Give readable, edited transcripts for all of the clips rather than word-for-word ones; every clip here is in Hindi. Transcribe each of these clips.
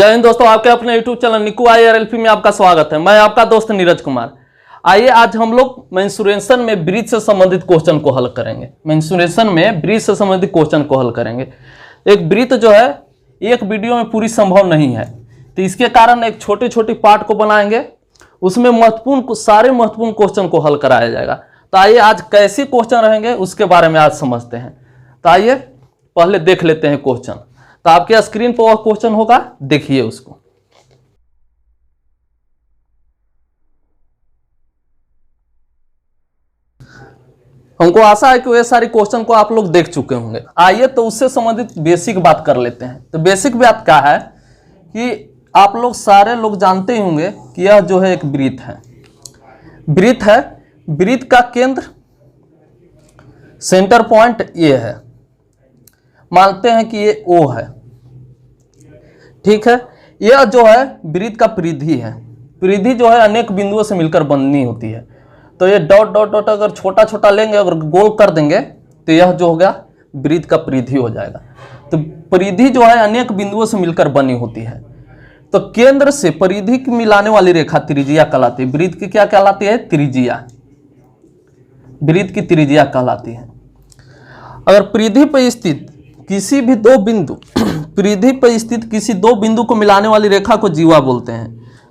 जय हिंद दोस्तों, आपके अपने YouTube चैनल निकू IRLP में आपका स्वागत है। मैं आपका दोस्त नीरज कुमार। आइए आज हम लोग मेंस्ट्रुएशन में ब्रीथ से संबंधित क्वेश्चन को हल करेंगे। मेंस्ट्रुएशन में ब्रीथ से संबंधित क्वेश्चन को हल करेंगे। एक ब्रीथ जो है एक वीडियो में पूरी संभव नहीं है, तो इसके कारण एक छोटे छोटे पार्ट को बनाएंगे, उसमें सारे महत्वपूर्ण क्वेश्चन को हल कराया जाएगा। तो आइए आज कैसे क्वेश्चन रहेंगे उसके बारे में आज समझते हैं। तो आइए पहले देख लेते हैं क्वेश्चन। तो आपके स्क्रीन पर वह क्वेश्चन होगा, देखिए उसको। हमको आशा है कि वे सारी क्वेश्चन को आप लोग देख चुके होंगे। आइए तो उससे संबंधित बेसिक बात कर लेते हैं। तो बेसिक बात क्या है कि आप लोग सारे लोग जानते ही होंगे कि यह जो है एक ब्रीथ है। ब्रीथ है, ब्रीथ का केंद्र सेंटर पॉइंट ये है, मानते हैं कि ये O है, ठीक है। यह जो है ब्रीथ का परिधि है। परिधि जो है अनेक बिंदुओं से मिलकर बननी होती है। तो ये डॉट डॉट डॉट अगर छोटा छोटा लेंगे, अगर गोल कर देंगे तो यह जो हो गया ब्रीथ का परिधि हो जाएगा। तो परिधि जो है अनेक बिंदुओं से मिलकर बनी होती है। तो केंद्र से परिधि की मिलाने वाली रेखा त्रिज्या कहलाती है। ब्रीथ की क्या कहलाती है? त्रिज्या। ब्रीथ की त्रिज्या कहलाती है। अगर परिधि पर स्थित किसी भी दो बिंदु परिधि पर स्थित किसी दो बिंदु को मिलाने वाली रेखा को जीवा बोलते हैं।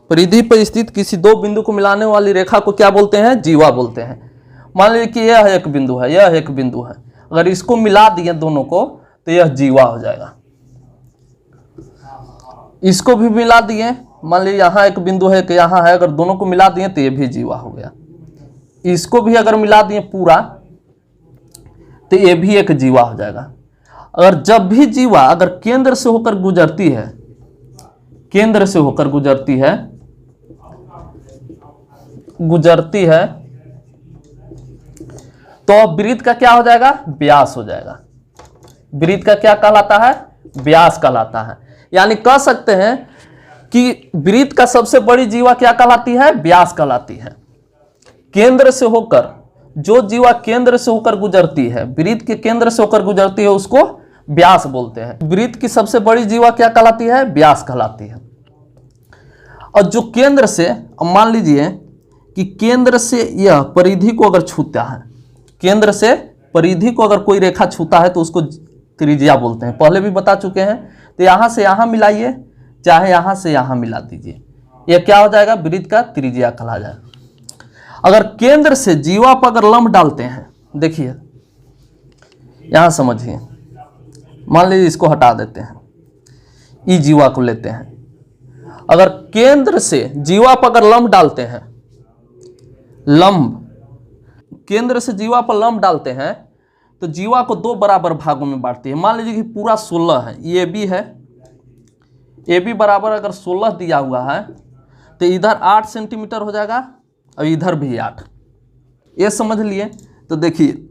परिधि पर स्थित किसी दो बिंदु को मिलाने वाली रेखा को क्या बोलते हैं? जीवा बोलते हैं। मान लीजिए कि यह एक बिंदु है, यह एक बिंदु है। अगर इसको मिला दिए दोनों को तो यह जीवा हो जाएगा। इसको भी मिला दिए, मान लीजिए यहाँ एक बिंदु है कि यहाँ है, अगर दोनों को मिला दिए तो यह भी जीवा हो गया। इसको भी अगर मिला दिए पूरा तो यह भी एक जीवा हो जाएगा। अगर जब भी जीवा अगर केंद्र से होकर गुजरती है, केंद्र से होकर गुजरती है तो ब्रीथ का क्या हो जाएगा? व्यास हो जाएगा। ब्रीथ का क्या कहलाता है? व्यास कहलाता है। यानी कह सकते हैं कि ब्रीथ का सबसे बड़ी जीवा क्या कहलाती है? व्यास कहलाती है। केंद्र से होकर जो जीवा केंद्र से होकर गुजरती है, ब्रीथ के केंद्र से होकर गुजरती है, उसको व्यास बोलते हैं। ब्रीथ की सबसे बड़ी जीवा क्या कहलाती है? व्यास कहलाती है। और जो केंद्र से, मान लीजिए कि केंद्र से यह परिधि को अगर छूता है, केंद्र से परिधि को अगर कोई रेखा छूता है तो उसको त्रिज्या बोलते हैं। पहले भी बता चुके हैं। तो यहां से यहां मिलाइए, चाहे यहां से यहां मिला दीजिए, यह क्या हो जाएगा? ब्रीथ का त्रिज्या कहला जाएगा। अगर केंद्र से जीवा पर अगर लंब डालते हैं, देखिए यहां समझिए, मान लीजिए इसको हटा देते हैं, ई जीवा को लेते हैं। अगर केंद्र से जीवा पर अगर लंब डालते हैं, लंब केंद्र से जीवा पर लंब डालते हैं तो जीवा को दो बराबर भागों में बांटती है। मान लीजिए कि पूरा 16 है, ये भी है, ए बी बराबर अगर 16 दिया हुआ है तो इधर 8 सेंटीमीटर हो जाएगा और इधर भी 8। ये समझ लिए। तो देखिए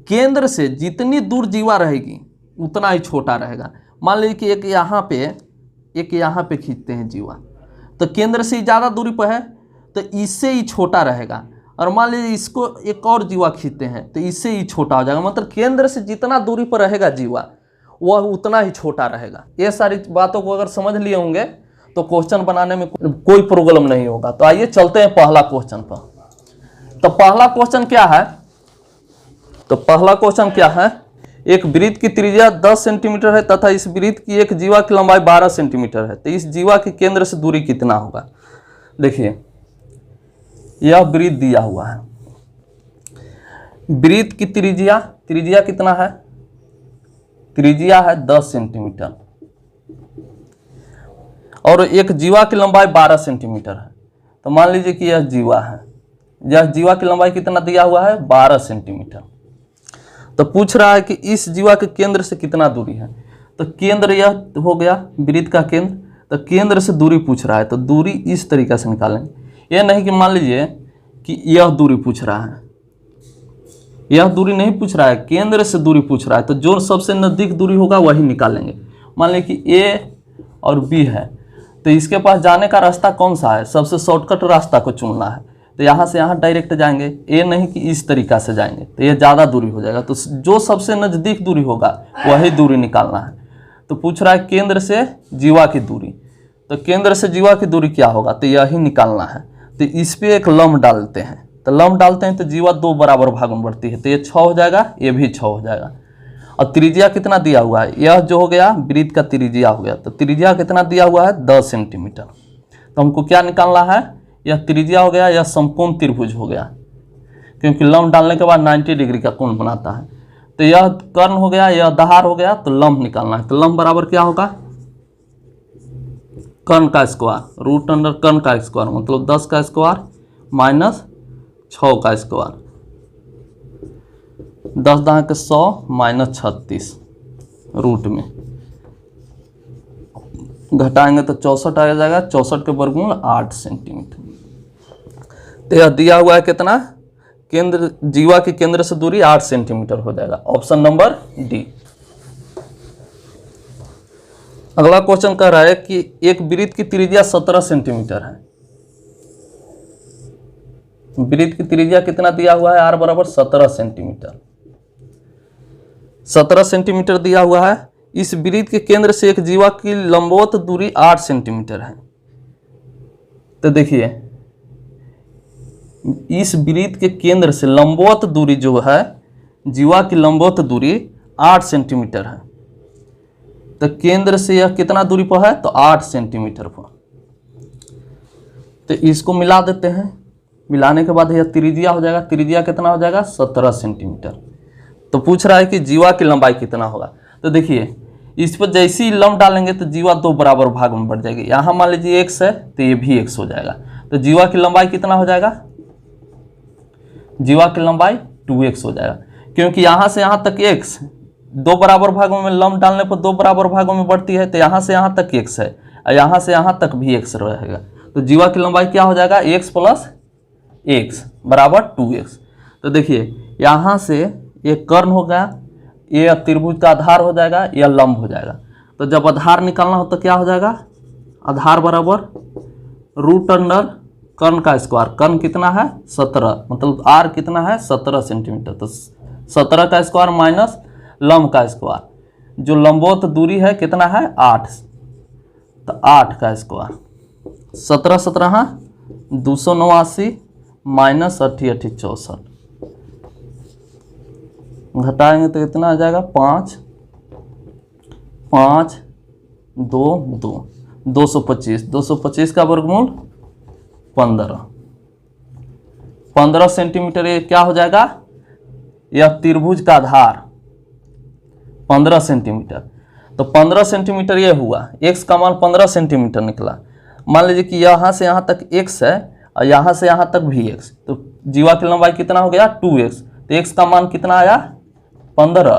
केंद्र से जितनी दूर जीवा रहेगी उतना ही छोटा रहेगा। मान लीजिए कि एक यहाँ पे खींचते हैं जीवा, तो केंद्र से ज़्यादा दूरी पर है तो इससे ही छोटा रहेगा। और मान लीजिए इसको एक और जीवा खींचते हैं तो इससे ही छोटा हो जाएगा। मतलब केंद्र से जितना दूरी पर रहेगा जीवा वह उतना ही छोटा रहेगा। ये सारी बातों को अगर समझ लिए होंगे तो क्वेश्चन बनाने में कोई प्रॉब्लम नहीं होगा। तो आइए चलते हैं पहला क्वेश्चन पर। तो पहला क्वेश्चन क्या है? तो पहला क्वेश्चन क्या है? एक ब्रीथ की त्रिज्या 10 सेंटीमीटर है तथा इस ब्रीथ की एक जीवा की लंबाई 12 सेंटीमीटर है। तो इस जीवा के केंद्र से दूरी कितना होगा? देखिए यह ब्रीथ दिया हुआ है। ब्रीथ की त्रिज्या कितना है? त्रिज्या है 10 सेंटीमीटर और एक जीवा की लंबाई 12 सेंटीमीटर है। तो मान लीजिए कि यह जीवा है, यह जीवा की लंबाई कितना दिया हुआ है? 12 सेंटीमीटर। तो पूछ रहा है कि इस जीवा के केंद्र से कितना दूरी है। तो केंद्र यह हो गया ब्रीथ का केंद्र, तो केंद्र से दूरी पूछ रहा है तो दूरी इस तरीके से निकालेंगे। यह नहीं कि मान लीजिए कि यह दूरी पूछ रहा है, यह दूरी नहीं पूछ रहा है, केंद्र से दूरी पूछ रहा है। तो जो सबसे नज़दीक दूरी होगा वही निकालेंगे। मान लीजिए कि ए और बी है तो इसके पास जाने का रास्ता कौन सा है? सबसे शॉर्टकट रास्ता को चुनना है। तो यहाँ से यहाँ डायरेक्ट जाएंगे, ए नहीं कि इस तरीका से जाएंगे तो ये ज़्यादा दूरी हो जाएगा। तो जो सबसे नज़दीक दूरी होगा वही दूरी निकालना है। तो पूछ रहा है केंद्र से जीवा की दूरी। तो केंद्र से जीवा की दूरी क्या होगा, तो यही निकालना है। तो इस पे एक लंब डालते हैं, तो लंब डालते हैं तो जीवा 2 बराबर भागों में बढ़ती है, तो ये 6 हो जाएगा, ये भी 6 हो जाएगा। और त्रिज्या कितना दिया हुआ है, यह जो हो गया वृत्त का त्रिज्या हो गया। तो त्रिज्या कितना दिया हुआ है, 10 सेंटीमीटर। तो हमको क्या निकालना है, यह त्रिज्या हो गया, यह समकोण त्रिभुज हो गया, क्योंकि लंब डालने के बाद 90 डिग्री का कोण बनाता है। तो यह कर्ण हो गया, यह आधार हो गया, तो लंब निकालना है। तो लंब बराबर क्या होगा, कर्ण का स्क्वायर रूट अंडर कर्ण का स्क्वायर, मतलब 10 का स्क्वायर माइनस 6 का स्क्वायर, 10 दाएं के 100 माइनस 36 रूट में घटाएंगे तो 64 आ जाएगा, 64 के वर्गमूल 8 सेंटीमीटर। तो यह दिया हुआ है कितना, केंद्र जीवा के केंद्र से दूरी 8 सेंटीमीटर हो जाएगा, ऑप्शन नंबर डी। अगला क्वेश्चन कह रहा है कि एक वृत्त की त्रिज्या 17 सेंटीमीटर है। वृत्त की त्रिज्या कितना दिया हुआ है, आर बराबर 17 सेंटीमीटर। 17 सेंटीमीटर दिया हुआ है। इस वृत्त के केंद्र से एक जीवा की लंबवत दूरी 8 सेंटीमीटर है। तो देखिए इस वृत्त के केंद्र से लंबवत दूरी जो है, जीवा की लंबवत दूरी 8 सेंटीमीटर है। तो केंद्र से यह कितना दूरी पर है, तो 8 सेंटीमीटर पर। तो इसको मिला देते हैं, मिलाने के बाद यह त्रिज्या हो जाएगा, त्रिज्या कितना हो जाएगा, 17 सेंटीमीटर। तो पूछ रहा है कि जीवा की लंबाई कितना होगा। तो देखिए इस पर जैसे ही लंब डालेंगे तो जीवा 2 बराबर भाग में बढ़ जाएगी। यहाँ मान लीजिए x है तो ये भी x हो जाएगा। तो जीवा की लंबाई कितना हो जाएगा, जीवा की लंबाई 2x हो जाएगा, क्योंकि यहाँ से यहाँ तक x 2 बराबर भागों में लंब डालने पर 2 बराबर भागों में बढ़ती है। तो यहाँ से यहाँ तक x है और यहाँ से यहाँ तक भी x रहेगा। तो जीवा की लंबाई क्या हो जाएगा, x प्लस x बराबर 2x। तो देखिए यहाँ से ये कर्ण हो गया, ये त्रिभुज का आधार हो जाएगा, यह लंब हो जाएगा। तो जब आधार निकालना हो तो क्या हो जाएगा, आधार बराबर रूट अंडर कर्ण का स्क्वायर। कर्ण कितना है 17, मतलब आर कितना है 17 सेंटीमीटर। तो 17 का स्क्वायर माइनस लंब का स्क्वायर, जो लंबवत दूरी है कितना है 8, तो 8 का स्क्वायर 17 17 289 माइनस 80 80 64, घटाएंगे तो कितना आ जाएगा 5 5 2 2 225, 225 का वर्गमूल 15 सेंटीमीटर। ये क्या हो जाएगा, यह त्रिभुज का आधार 15 सेंटीमीटर। तो 15 सेंटीमीटर ये हुआ, x का मान 15 सेंटीमीटर निकला। मान लीजिए कि यहाँ से यहाँ तक x है और यहाँ से यहाँ तक भी x, तो जीवा की लंबाई कितना हो गया 2x। तो x का मान कितना आया 15,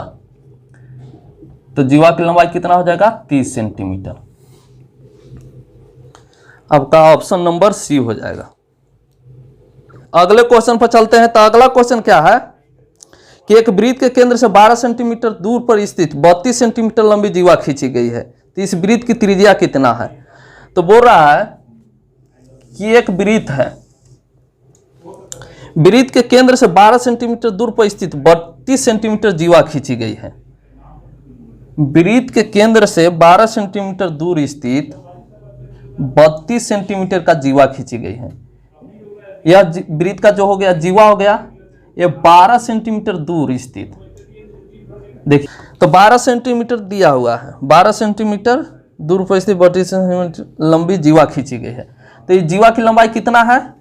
तो जीवा की लंबाई कितना हो जाएगा 30 सेंटीमीटर। आपका ऑप्शन नंबर सी हो जाएगा। अगले क्वेश्चन पर चलते हैं। तो अगला क्वेश्चन क्या है कि एक वृत्त के केंद्र से 12 सेंटीमीटर दूर पर स्थित 32 सेंटीमीटर लंबी जीवा खींची गई है। तो इस वृत्त की त्रिज्या कितना है। तो बोल रहा है कि एक वृत्त है, वृत्त के केंद्र से 12 सेंटीमीटर दूर पर स्थित 32 सेंटीमीटर जीवा खींची गई है। वृत्त के केंद्र से 12 सेंटीमीटर दूर स्थित 32 सेंटीमीटर का जीवा खींची गई है। यह वृत्त का जो हो गया जीवा हो गया, ये 12 सेंटीमीटर दूर स्थित, देखिए तो 12 सेंटीमीटर दिया हुआ है, 12 सेंटीमीटर दूर पर स्थित 32 सेंटीमीटर लंबी जीवा खींची गई है। तो ये जीवा की लंबाई कितना है,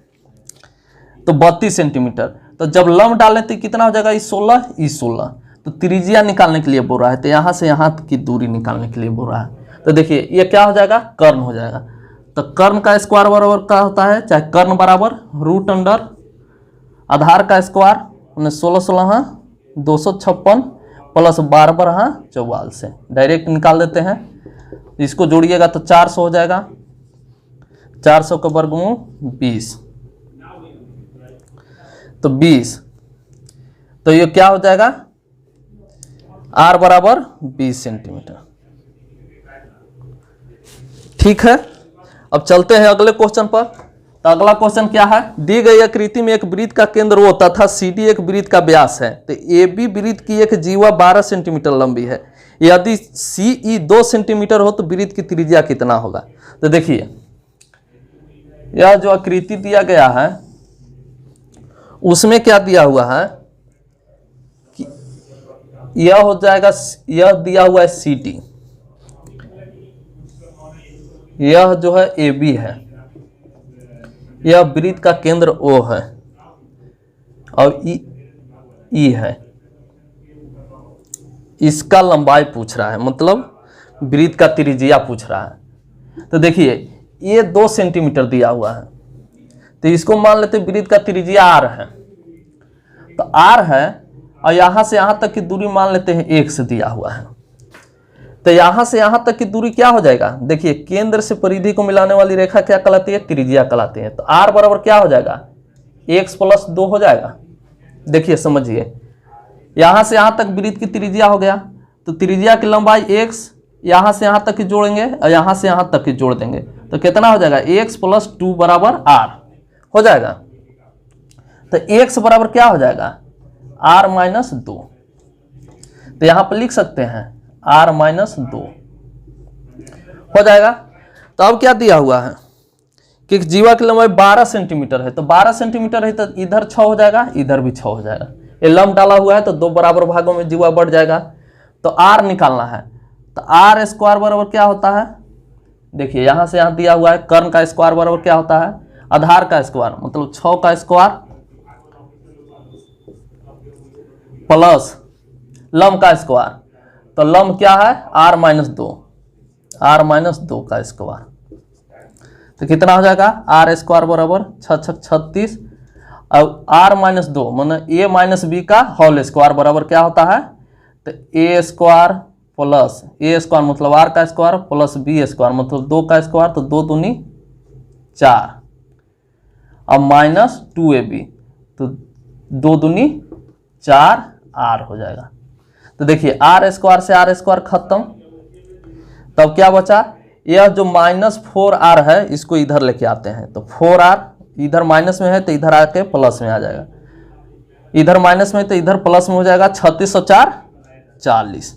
तो 32 सेंटीमीटर। तो जब लंब डालें तो कितना हो जाएगा, इस 16। तो त्रिज्या निकालने के लिए बोल रहा है, तो यहाँ से यहाँ की दूरी निकालने के लिए बोल रहा है। तो देखिए ये क्या हो जाएगा, कर्ण हो जाएगा। तो कर्ण का स्क्वायर बराबर क्या होता है, चाहे कर्ण बराबर रूट अंडर आधार का स्क्वायर 16 16 256 प्लस 12 12 44 से डायरेक्ट निकाल देते हैं। इसको जोड़िएगा तो 400 हो जाएगा, 400 का वर्गमूल 20, तो 20। तो ये क्या हो जाएगा, आर बराबर 20 सेंटीमीटर। ठीक है, अब चलते हैं अगले क्वेश्चन पर। तो अगला क्वेश्चन क्या है, दी गई आकृति में एक वृत्त का केंद्र O तथा CD एक वृत्त का व्यास है। तो AB वृत्त की एक जीवा 12 सेंटीमीटर लंबी है। यदि CE 2 सेंटीमीटर हो तो वृत्त की त्रिज्या कितना होगा। तो देखिए यह जो आकृति दिया गया है उसमें क्या दिया हुआ है कि यह हो जाएगा, यह दिया हुआ है CD, यह जो है AB है, यह वृत्त का केंद्र O है और E है। इसका लंबाई पूछ रहा है, मतलब वृत्त का त्रिज्या पूछ रहा है। तो देखिए ये 2 सेंटीमीटर दिया हुआ है, तो इसको मान लेते हैं वृत्त का त्रिज्या R है। तो R है और यहां से यहां तक की दूरी मान लेते हैं 1 से दिया हुआ है। तो यहां से यहां तक की दूरी क्या हो जाएगा, देखिए केंद्र से परिधि को मिलाने वाली रेखा क्या कहलाती है, त्रिज्या कहलाती है। तो R बराबर क्या हो जाएगा, x + 2 हो जाएगा। देखिए समझिए, यहां से यहां तक वृत्त की त्रिज्या हो गया, तो त्रिज्या की लंबाई x, यहां से यहां तक की जोड़ेंगे और यहां से यहां तक की जोड़ देंगे, तो कितना हो जाएगा, x + 2 बराबर R हो जाएगा। तो x बराबर क्या हो जाएगा, R - 2। तो यहां पर लिख सकते हैं R - 2 हो जाएगा। तो अब क्या दिया हुआ है कि जीवा की लंबाई 12 सेंटीमीटर है, तो 12 सेंटीमीटर है तो इधर 6 हो जाएगा, इधर भी 6 हो जाएगा। ये लंब डाला हुआ है तो 2 बराबर भागों में जीवा बढ़ जाएगा। तो R निकालना है, तो R² बराबर क्या होता है, देखिए यहां से यहां दिया हुआ है, कर्ण का स्क्वायर बराबर क्या होता है, आधार का स्क्वायर, मतलब 6 का स्क्वायर प्लस लंब का स्क्वायर। तो लंब क्या है, R - 2, R - 2 का स्क्वायर। तो कितना हो जाएगा, R² बराबर 6 × 36 और R - 2 माने A - B का होल स्क्वायर बराबर क्या होता है, तो A² प्लस A² मतलब R का स्क्वायर प्लस B² मतलब 2 का स्क्वायर, तो 2 दूनी 4 और -2AB, तो 2 दूनी 4R हो जाएगा। तो देखिए R² से R² खत्म, तब क्या बचा, यह जो -4R है इसको इधर लेके आते हैं, तो 4R इधर माइनस में है तो इधर आके प्लस में आ जाएगा, इधर माइनस में तो इधर प्लस में हो जाएगा। 36 और 4 40,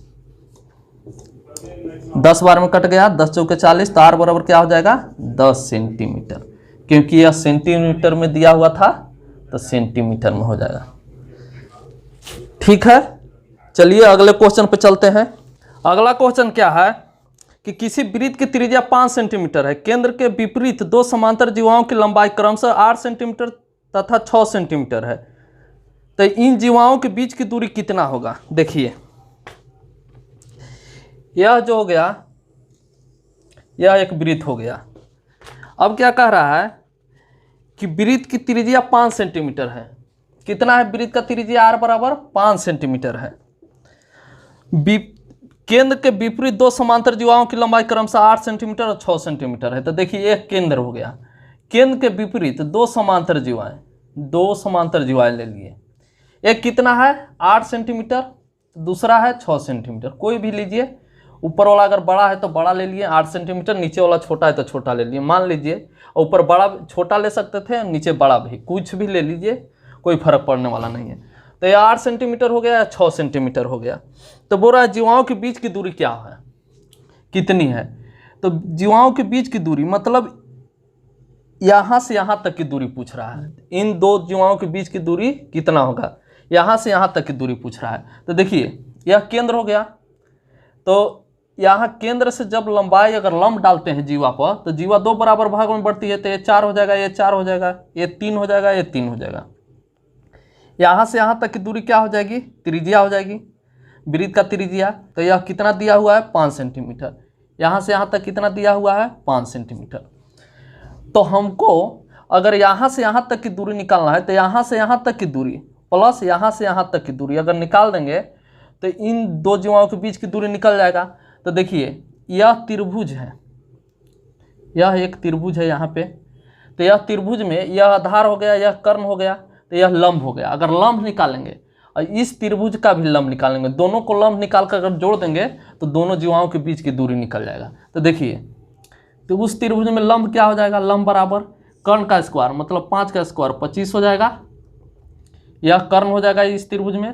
10 बार में कट गया, 10 चौके 40, तो R बराबर क्या हो जाएगा, 10 सेंटीमीटर, क्योंकि यह सेंटीमीटर में दिया हुआ था तो सेंटीमीटर में हो जाएगा। ठीक है, चलिए अगले क्वेश्चन पे चलते हैं। अगला क्वेश्चन क्या है कि किसी वृत्त की त्रिज्या 5 सेंटीमीटर है, केंद्र के विपरीत 2 समांतर जीवाओं की लंबाई क्रमशः 8 सेंटीमीटर तथा 6 सेंटीमीटर है, तो इन जीवाओं के बीच की दूरी कितना होगा। देखिए यह जो हो गया, यह एक वृत्त हो गया। अब क्या कह रहा है कि वृत्त की त्रिज्या 5 सेंटीमीटर है। कितना है वृत्त का त्रिज्या, R बराबर 5 सेंटीमीटर है। केंद्र के विपरीत 2 समांतर जीवाओं की लंबाई क्रमशः 8 सेंटीमीटर और 6 सेंटीमीटर है। तो देखिए एक केंद्र हो गया, केंद्र के विपरीत 2 समांतर जीवाएं ले लिए। एक कितना है 8 सेंटीमीटर, दूसरा है 6 सेंटीमीटर, कोई भी लीजिए। ऊपर वाला अगर बड़ा है तो बड़ा ले लिए 8 सेंटीमीटर, नीचे वाला छोटा है तो छोटा ले लिए। मान लीजिए ऊपर बड़ा छोटा ले सकते थे, नीचे बड़ा भी, कुछ भी ले लीजिए, कोई फर्क पड़ने वाला नहीं है। तो यह 8 सेंटीमीटर हो गया या 6 सेंटीमीटर हो गया। तो बोल रहा है जीवाओं के बीच की दूरी क्या है, कितनी है। तो जीवाओं के बीच की दूरी मतलब यहां से यहां तक की दूरी पूछ रहा है। इन 2 जीवाओं के बीच की दूरी कितना होगा, यहां से यहां तक की दूरी पूछ रहा है। तो देखिए यह केंद्र हो गया, तो यहाँ केंद्र से जब लंबाई अगर लंब डालते हैं जीवा पर, तो जीवा 2 बराबर भागों में बढ़ती है, तो ये 4 हो जाएगा, ये 4 हो जाएगा, ये 3 हो जाएगा, ये 3 हो जाएगा। यहाँ से यहाँ तक की दूरी क्या हो जाएगी, त्रिज्या हो जाएगी, वृत्त का त्रिज्या। तो यह कितना दिया हुआ है 5 सेंटीमीटर, यहाँ से यहाँ तक कितना दिया हुआ है 5 सेंटीमीटर। तो हमको अगर यहाँ से यहाँ तक की दूरी निकालना है, तो यहाँ से यहाँ तक की दूरी प्लस यहाँ से यहाँ तक की दूरी अगर निकाल देंगे तो इन 2 जीवाओं के बीच की दूरी निकल जाएगा। तो देखिए यह त्रिभुज है, यह एक त्रिभुज है यहाँ पे, तो यह त्रिभुज में यह आधार हो गया, यह कर्ण हो गया, तो यह लंब हो गया। अगर लंब निकालेंगे और इस त्रिभुज का भी लंब निकालेंगे, दोनों को लंब निकाल कर अगर जोड़ देंगे तो दोनों जीवाओं के बीच की दूरी निकल जाएगा। तो देखिए तो उस त्रिभुज में लंब क्या हो जाएगा, लंब बराबर कर्ण का स्क्वायर मतलब 5 का स्क्वायर 25 हो जाएगा, यह कर्ण हो जाएगा इस त्रिभुज में,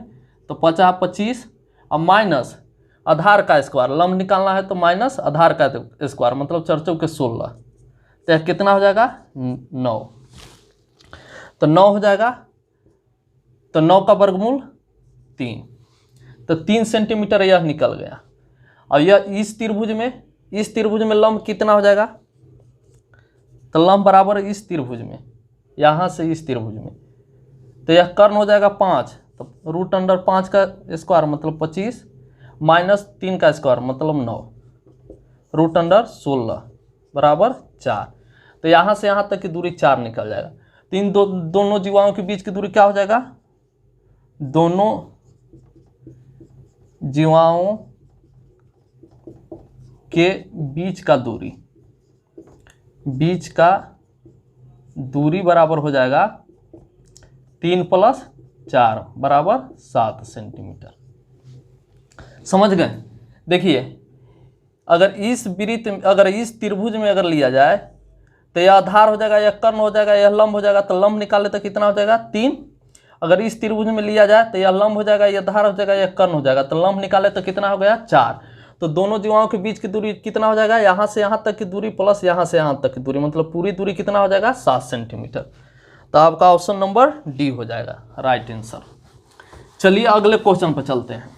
तो 50 25 और माइनस आधार का स्क्वायर, लंब निकालना है तो माइनस आधार का स्क्वायर, मतलब 4 चौके 16, तो यह कितना हो जाएगा 9। तो 9 हो जाएगा, तो 9 का वर्गमूल 3, तो 3 सेंटीमीटर यह निकल गया। और यह इस त्रिभुज में लंब कितना हो जाएगा, तो लंब बराबर इस त्रिभुज में, यहाँ से इस त्रिभुज में, तो यह कर्ण हो जाएगा 5, तो √5 का स्क्वायर मतलब 25 माइनस 3 का स्क्वायर मतलब 9, √16 बराबर 4। तो यहाँ से यहाँ तक की दूरी 4 निकल जाएगा। तो इन दोनों जीवाओं के बीच की दूरी क्या हो जाएगा, दोनों जीवाओं के बीच का दूरी बराबर हो जाएगा 3 + 4 बराबर 7 सेंटीमीटर। समझ गए। देखिए अगर इस त्रिभुज में अगर लिया जाए तो यह आधार हो जाएगा, यह कर्ण हो जाएगा, यह लंब हो जाएगा, तो लंब निकाले तो कितना हो जाएगा 3। अगर इस त्रिभुज में लिया जाए तो यह लंब हो जाएगा, यह आधार हो जाएगा, यह कर्ण हो जाएगा, तो लंब निकाले तो कितना हो गया 4। तो दोनों जीवाओं के बीच की दूरी कितना हो जाएगा, यहाँ से यहाँ तक की दूरी प्लस यहाँ से यहाँ तक की दूरी, मतलब पूरी दूरी कितना हो जाएगा 7 सेंटीमीटर। तो आपका ऑप्शन नंबर डी हो जाएगा राइट आंसर। चलिए अगले क्वेश्चन पर चलते हैं।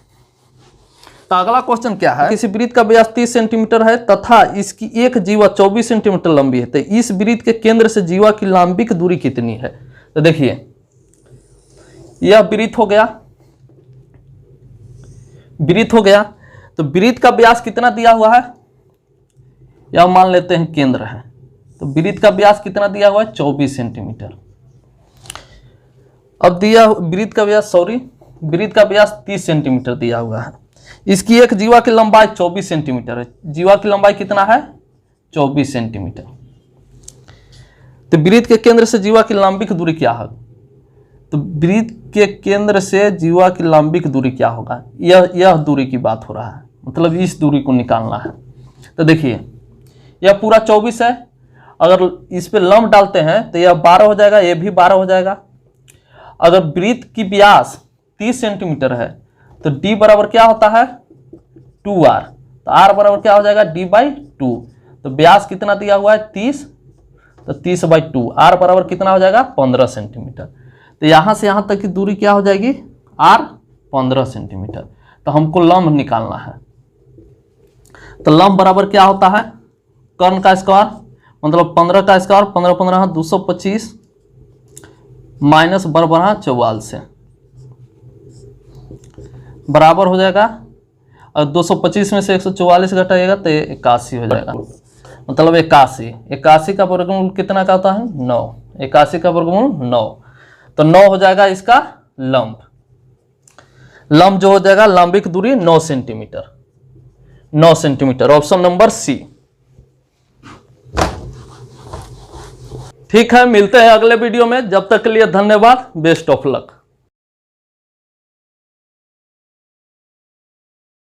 तो अगला क्वेश्चन क्या है, किसी वृत्त का व्यास 30 सेंटीमीटर है तथा इसकी एक जीवा 24 सेंटीमीटर लंबी है, तो इस वृत्त के केंद्र से जीवा की लंबिक दूरी कितनी है। तो देखिए यह वृत्त हो गया, तो वृत्त का व्यास कितना दिया हुआ है, यह मान लेते हैं केंद्र है, तो वृत्त का व्यास कितना दिया हुआ है 24 सेंटीमीटर। अब वृत्त का व्यास 30 सेंटीमीटर दिया हुआ है, इसकी एक जीवा की लंबाई 24 सेंटीमीटर है, जीवा की लंबाई कितना है 24 सेंटीमीटर। तो वृत्त के केंद्र से जीवा की लंबिक दूरी क्या है, तो वृत्त के केंद्र से जीवा की लंबिक दूरी क्या होगा, यह दूरी की बात हो रहा है, मतलब इस दूरी को निकालना है। तो देखिए यह पूरा 24 है, अगर इस पे लंब डालते हैं तो यह 12 हो जाएगा, यह भी 12 हो जाएगा। अगर वृत्त की व्यास 30 सेंटीमीटर है तो d बराबर क्या होता है 2r, तो r बराबर क्या हो जाएगा d/2। तो व्यास कितना दिया हुआ है 30, तो 30/2, r बराबर कितना हो जाएगा 15 सेंटीमीटर। तो यहाँ से यहाँ तक की दूरी क्या हो जाएगी r 15 सेंटीमीटर। तो हमको लंब निकालना है, तो लंब बराबर क्या होता है कर्ण का स्क्वायर मतलब 15 का स्क्वायर, 15 15 225 माइनस 12 44 बराबर हो जाएगा, और 225 में से 144 घटाइएगा तो 81 हो जाएगा, मतलब 81 का वर्गमूल कितना का होता है 9, 81 का वर्गमूल 9। तो 9 हो जाएगा इसका लंब जो हो जाएगा लंबिक दूरी 9 सेंटीमीटर, ऑप्शन नंबर सी। ठीक है, मिलते हैं अगले वीडियो में, जब तक के लिए धन्यवाद, बेस्ट ऑफ लक।